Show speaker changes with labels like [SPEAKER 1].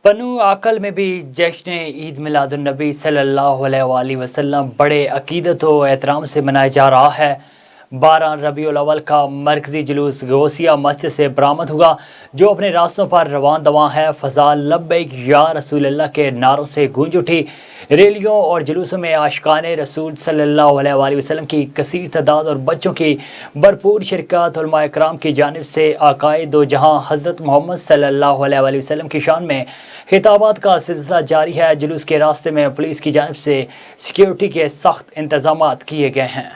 [SPEAKER 1] बनु आकल में भी जश्न ईद मिलादुन्नबी सल्लल्लाहु अलैहि वसल्लम बड़े अकीदत व एहतराम से मनाया जा रहा है। 12 रबीउल अव्वल का मरकजी जुलूस गौसिया मस्जिद से बरामद हुआ, जो अपने रास्तों पर रवान दवा है। फ़ज़ा लब्बैक या रसूल अल्लाह के नारों से गूंज उठी। रैलियों और जुलूसों में आशिकाने रसूल सल्लल्लाहु अलैहि वसल्लम की कसीर तादाद और बच्चों की भरपूर शिरकत उलमा इकराम की जानिब से आकाए दो जहां हज़रत मोहम्मद सल्लल्लाहु अलैहि वसल्लम की शान में खिताबात का सिलसिला जारी है। जुलूस के रास्ते में पुलिस की जानिब से सिक्योरिटी के सख्त इंतजाम किए गए हैं।